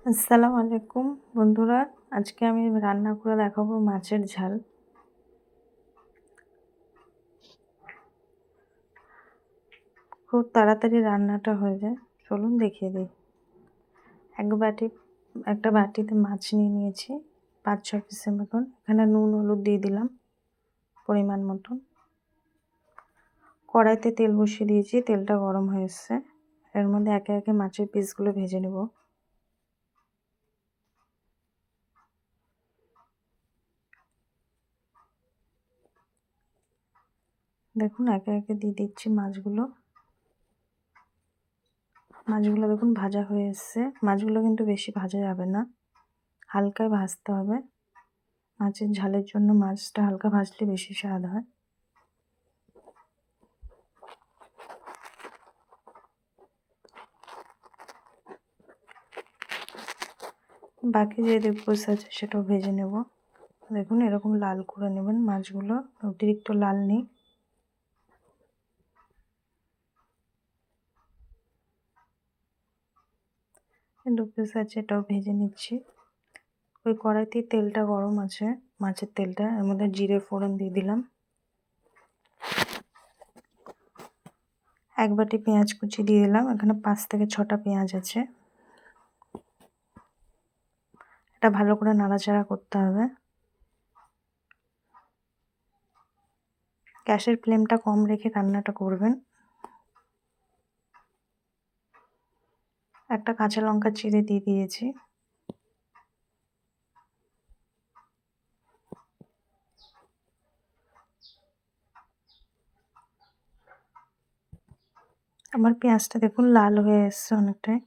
আসসালামু আলাইকুম বন্ধুরা, আজকে আমি রান্না করে দেখাবো মাছের ঝাল। খুব তাড়াতাড়ি রান্নাটা হয়ে যায়, চলুন দেখিয়ে দিই। একটা বাটিতে মাছ নিয়ে নিয়েছি, 5-6 পিসের মতন। এখানে নুন হলুদ দিয়ে দিলাম পরিমাণ মতন। কড়াইতে তেল বসিয়ে দিয়েছি, তেলটা গরম হয়ে এসছে। এর মধ্যে একে একে মাছের পিসগুলো ভেজে নেব। দেখুন একে একে দিয়ে দিচ্ছি মাছগুলো। দেখুন ভাজা হয়ে এসছে। মাছগুলো কিন্তু বেশি ভাজা যাবে না, হালকায় ভাজতে হবে। মাছের ঝালের জন্য মাছটা হালকা ভাজলে বেশি স্বাদ হয়। বাকি যে পিস আছে সেটাও ভেজে নেব। দেখুন এরকম লাল করে নেবেন মাছগুলো, অতিরিক্ত লাল নেই। পিস আছে, এটাও ভেজে নিচ্ছি। ওই কড়াইতে তেলটা গরম আছে, মাছের তেলটা, এর মধ্যে জিরে ফোড়ন দিয়ে দিলাম। 1 বাটি পেঁয়াজ কুচি দিয়ে দিলাম। এখানে 5 থেকে 6টা পেঁয়াজ আছে। এটা ভালো করে নাড়াচাড়া করতে হবে। গ্যাসের ফ্লেমটা কম রেখে রান্নাটা করবেন। একটা কাঁচা লঙ্কা চিড়ে দিয়ে দিয়েছি। আমার পেঁয়াজটা দেখুন লাল হয়ে এসছে অনেকটাই।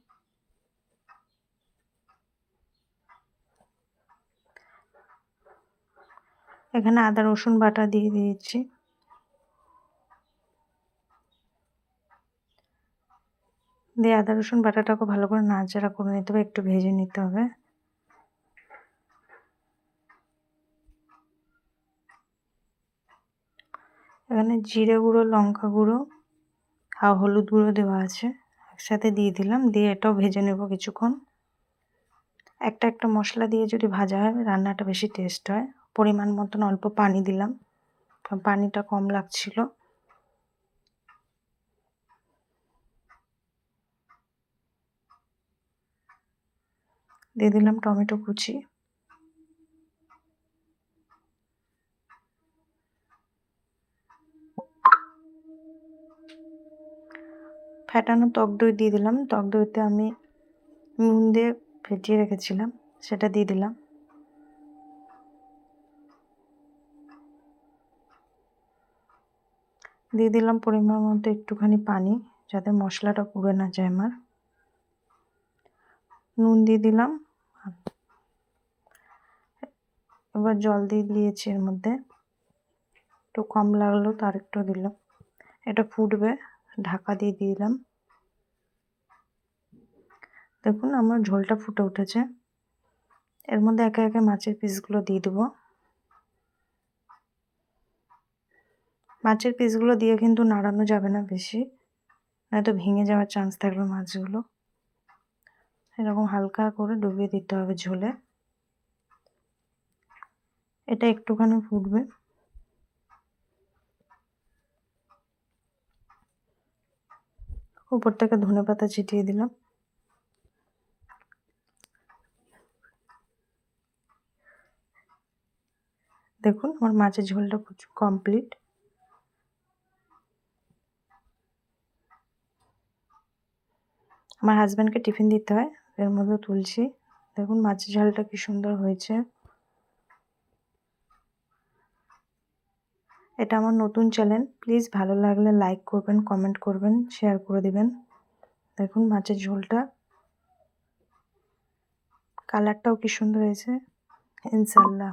এখানে আদা রসুন বাটা দিয়ে দিয়েছি। দিয়ে আদা রসুন বাটাটাকে ভালো করে নাড়াচাড়া করে নিতে হবে, একটু ভেজে নিতে হবে। এখানে জিরে গুঁড়ো, লঙ্কা গুঁড়ো আর হলুদ গুঁড়ো দেওয়া আছে, একসাথে দিয়ে দিলাম। দিয়ে এটাও ভেজে নেব কিছুক্ষণ। একটা একটা মশলা দিয়ে যদি ভাজা হয় রান্নাটা বেশি টেস্ট হয়। পরিমাণ মতন অল্প পানি দিলাম, পানিটা কম লাগছিল। দিয়ে দিলাম টমেটো কুচি। ফেটানো টক দই দিয়ে দিলাম। টক দইতে আমি নুন দিয়ে ফেটিয়ে রেখেছিলাম, সেটা দিয়ে দিলাম। দিয়ে দিলাম পরিমাণ মতো একটুখানি পানি, যাতে মশলাটা পুড়ে না যায় আমার। নুন দিয়ে দিলাম। এবার জল দিয়ে দিয়েছি এর মধ্যে, একটু কম লাগলো তার একটু দিলাম। এটা ফুটবে, ঢাকা দিয়ে দিলাম। দেখুন আমার ঝোলটা ফুটে উঠেছে। এর মধ্যে একে একে মাছের পিসগুলো দিয়ে দেবো। মাছের পিসগুলো দিয়ে কিন্তু নাড়ানো যাবে না বেশি, নয়তো ভেঙে যাওয়ার চান্স থাকবে মাছগুলো। এরকম হালকা করে ডুবিয়ে দিতে হবে ঝোলে। এটা একটুখানি ফুটবে। উপর থেকে ধনেপাতা ছিটিয়ে দিলাম। দেখুন আমার মাছের ঝোলটা কমপ্লিট। আমার হাজব্যান্ডকে টিফিন দিতে হয়, এর মধ্যে তুলছি। দেখুন মাছের ঝালটা কি সুন্দর হয়েছে। এটা আমার নতুন চ্যানেল, প্লিজ ভালো লাগলে লাইক করবেন, কমেন্ট করবেন, শেয়ার করে দিবেন। দেখুন মাছের ঝোলটা, কালারটাও কি সুন্দর হয়েছে। ইনশাআল্লাহ।